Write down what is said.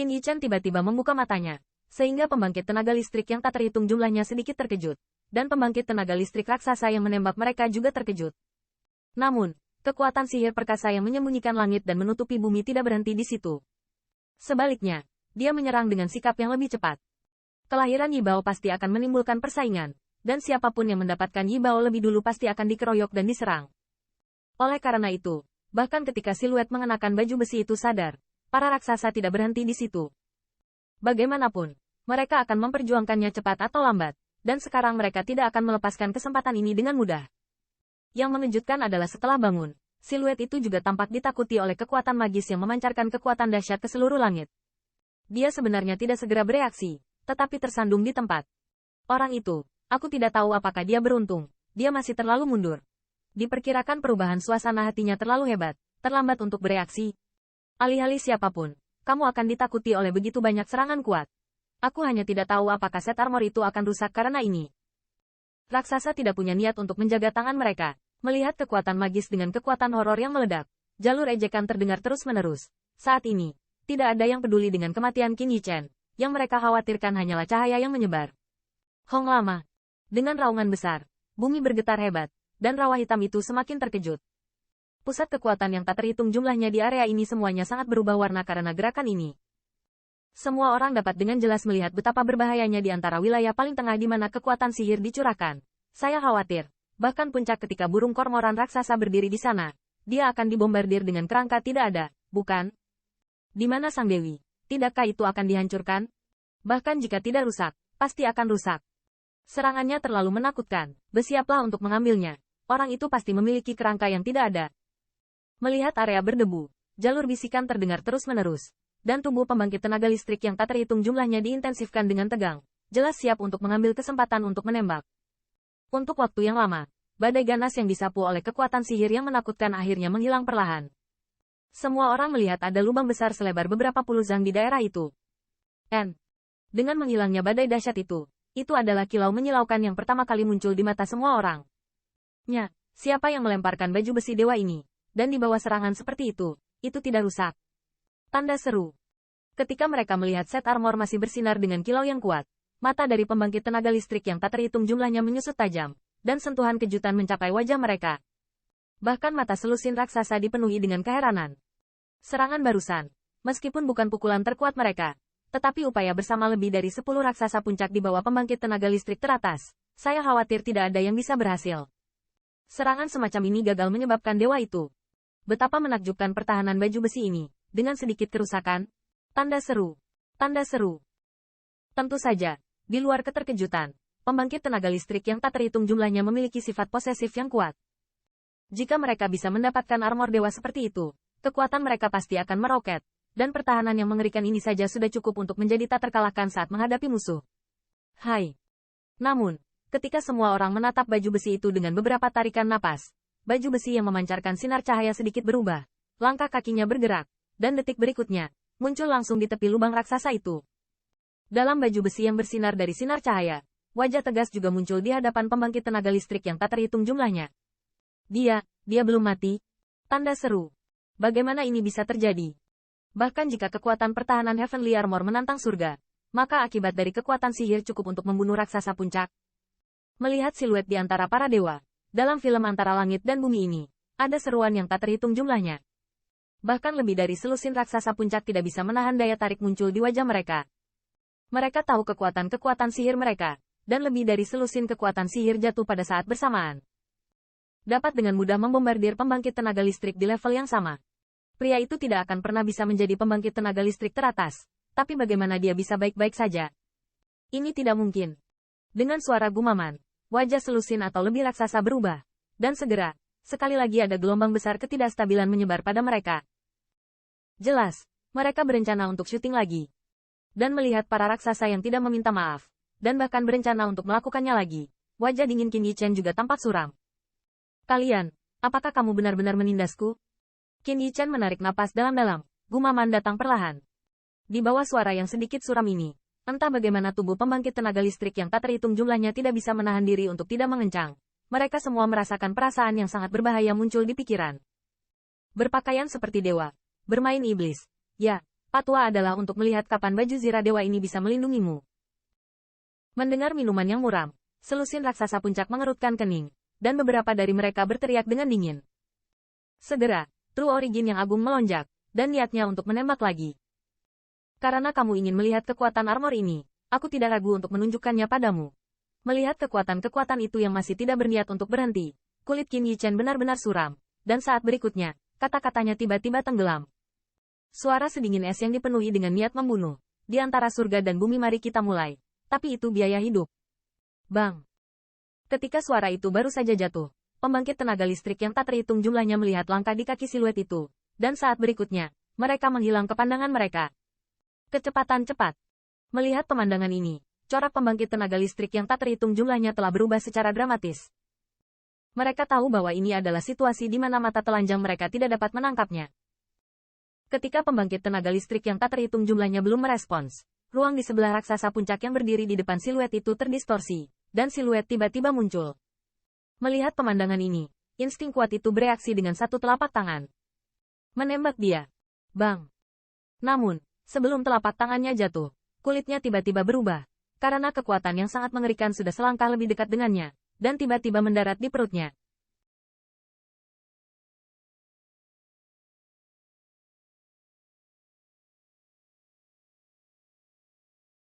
Qin Yichen tiba-tiba membuka matanya, sehingga pembangkit tenaga listrik yang tak terhitung jumlahnya sedikit terkejut, dan pembangkit tenaga listrik raksasa yang menembak mereka juga terkejut. Namun, kekuatan sihir perkasa yang menyembunyikan langit dan menutupi bumi tidak berhenti di situ. Sebaliknya, dia menyerang dengan sikap yang lebih cepat. Kelahiran Yibao pasti akan menimbulkan persaingan, dan siapapun yang mendapatkan Yibao lebih dulu pasti akan dikeroyok dan diserang. Oleh karena itu, bahkan ketika siluet mengenakan baju besi itu sadar, para raksasa tidak berhenti di situ. Bagaimanapun, mereka akan memperjuangkannya cepat atau lambat, dan sekarang mereka tidak akan melepaskan kesempatan ini dengan mudah. Yang mengejutkan adalah setelah bangun, siluet itu juga tampak ditakuti oleh kekuatan magis yang memancarkan kekuatan dahsyat ke seluruh langit. Dia sebenarnya tidak segera bereaksi, tetapi tersandung di tempat. Orang itu, aku tidak tahu apakah dia beruntung, dia masih terlalu mundur. Diperkirakan perubahan suasana hatinya terlalu hebat, terlambat untuk bereaksi. Alih-alih siapapun, kamu akan ditakuti oleh begitu banyak serangan kuat. Aku hanya tidak tahu apakah set armor itu akan rusak karena ini. Raksasa tidak punya niat untuk menjaga tangan mereka. Melihat kekuatan magis dengan kekuatan horor yang meledak, jalur ejekan terdengar terus-menerus. Saat ini, tidak ada yang peduli dengan kematian Qin Yichen. Yang mereka khawatirkan hanyalah cahaya yang menyebar. Hong lama. Dengan raungan besar, bumi bergetar hebat, dan rawa hitam itu semakin terkejut. Pusat kekuatan yang tak terhitung jumlahnya di area ini semuanya sangat berubah warna karena gerakan ini. Semua orang dapat dengan jelas melihat betapa berbahayanya di antara wilayah paling tengah di mana kekuatan sihir dicurahkan. Saya khawatir, bahkan puncak ketika burung kormoran raksasa berdiri di sana, dia akan dibombardir dengan kerangka tidak ada, bukan? Di mana sang dewi? Tidakkah itu akan dihancurkan? Bahkan jika tidak rusak, pasti akan rusak. Serangannya terlalu menakutkan, bersiaplah untuk mengambilnya. Orang itu pasti memiliki kerangka yang tidak ada. Melihat area berdebu, jalur bisikan terdengar terus-menerus, dan tubuh pembangkit tenaga listrik yang tak terhitung jumlahnya diintensifkan dengan tegang, jelas siap untuk mengambil kesempatan untuk menembak. Untuk waktu yang lama, badai ganas yang disapu oleh kekuatan sihir yang menakutkan akhirnya menghilang perlahan. Semua orang melihat ada lubang besar selebar beberapa puluh zang di daerah itu. Dengan menghilangnya badai dahsyat itu adalah kilau menyilaukan yang pertama kali muncul di mata semua orang. Siapa yang melemparkan baju besi dewa ini? Dan di bawah serangan seperti itu tidak rusak. Tanda seru. Ketika mereka melihat set armor masih bersinar dengan kilau yang kuat, mata dari pembangkit tenaga listrik yang tak terhitung jumlahnya menyusut tajam, dan sentuhan kejutan mencapai wajah mereka. Bahkan mata selusin raksasa dipenuhi dengan keheranan. Serangan barusan, meskipun bukan pukulan terkuat mereka, tetapi upaya bersama lebih dari 10 raksasa puncak di bawah pembangkit tenaga listrik teratas, saya khawatir tidak ada yang bisa berhasil. Serangan semacam ini gagal menyebabkan dewa itu. Betapa menakjubkan pertahanan baju besi ini, dengan sedikit kerusakan. Tanda seru. Tanda seru. Tentu saja, di luar keterkejutan, pembangkit tenaga listrik yang tak terhitung jumlahnya memiliki sifat posesif yang kuat. Jika mereka bisa mendapatkan armor dewa seperti itu, kekuatan mereka pasti akan meroket, dan pertahanan yang mengerikan ini saja sudah cukup untuk menjadi tak terkalahkan saat menghadapi musuh. Namun, ketika semua orang menatap baju besi itu dengan beberapa tarikan napas, baju besi yang memancarkan sinar cahaya sedikit berubah, langkah kakinya bergerak, dan detik berikutnya, muncul langsung di tepi lubang raksasa itu. Dalam baju besi yang bersinar dari sinar cahaya, wajah tegas juga muncul di hadapan pembangkit tenaga listrik yang tak terhitung jumlahnya. Dia belum mati. Tanda seru. Bagaimana ini bisa terjadi? Bahkan jika kekuatan pertahanan Heavenly Armor menantang surga, maka akibat dari kekuatan sihir cukup untuk membunuh raksasa puncak. Melihat siluet di antara para dewa, dalam film antara langit dan bumi ini, ada seruan yang tak terhitung jumlahnya. Bahkan lebih dari selusin raksasa puncak tidak bisa menahan daya tarik muncul di wajah mereka. Mereka tahu kekuatan-kekuatan sihir mereka, dan lebih dari selusin kekuatan sihir jatuh pada saat bersamaan. Dapat dengan mudah membombardir pembangkit tenaga listrik di level yang sama. Pria itu tidak akan pernah bisa menjadi pembangkit tenaga listrik teratas, tapi bagaimana dia bisa baik-baik saja? Ini tidak mungkin. Dengan suara gumaman, wajah selusin atau lebih raksasa berubah, dan segera, sekali lagi ada gelombang besar ketidakstabilan menyebar pada mereka. Jelas, mereka berencana untuk syuting lagi. Dan melihat para raksasa yang tidak meminta maaf, dan bahkan berencana untuk melakukannya lagi, wajah dingin Qin Yichen juga tampak suram. Kalian, apakah kamu benar-benar menindasku? Qin Yichen menarik napas dalam-dalam, gumaman datang perlahan. Di bawah suara yang sedikit suram ini, entah bagaimana tubuh pembangkit tenaga listrik yang tak terhitung jumlahnya tidak bisa menahan diri untuk tidak mengencang. Mereka semua merasakan perasaan yang sangat berbahaya muncul di pikiran. Berpakaian seperti dewa, bermain iblis. Ya, Patwa adalah untuk melihat kapan baju Zira Dewa ini bisa melindungimu. Mendengar minuman yang muram, selusin raksasa puncak mengerutkan kening, dan beberapa dari mereka berteriak dengan dingin. Segera, True Origin yang agung melonjak, dan niatnya untuk menembak lagi. Karena kamu ingin melihat kekuatan armor ini, aku tidak ragu untuk menunjukkannya padamu. Melihat kekuatan-kekuatan itu yang masih tidak berniat untuk berhenti, kulit Qin Yichen benar-benar suram, dan saat berikutnya, kata-katanya tiba-tiba tenggelam. Suara sedingin es yang dipenuhi dengan niat membunuh. Di antara surga dan bumi mari kita mulai. Tapi itu biaya hidup. Bang! Ketika suara itu baru saja jatuh, pembangkit tenaga listrik yang tak terhitung jumlahnya melihat langkah di kaki siluet itu. Dan saat berikutnya, mereka menghilang ke pandangan mereka. Kecepatan cepat. Melihat pemandangan ini, corak pembangkit tenaga listrik yang tak terhitung jumlahnya telah berubah secara dramatis. Mereka tahu bahwa ini adalah situasi di mana mata telanjang mereka tidak dapat menangkapnya. Ketika pembangkit tenaga listrik yang tak terhitung jumlahnya belum merespons, ruang di sebelah raksasa puncak yang berdiri di depan siluet itu terdistorsi, dan siluet tiba-tiba muncul. Melihat pemandangan ini, insting kuat itu bereaksi dengan satu telapak tangan. Menembak dia. Bang! Namun, sebelum telapak tangannya jatuh, kulitnya tiba-tiba berubah, karena kekuatan yang sangat mengerikan sudah selangkah lebih dekat dengannya, dan tiba-tiba mendarat di perutnya.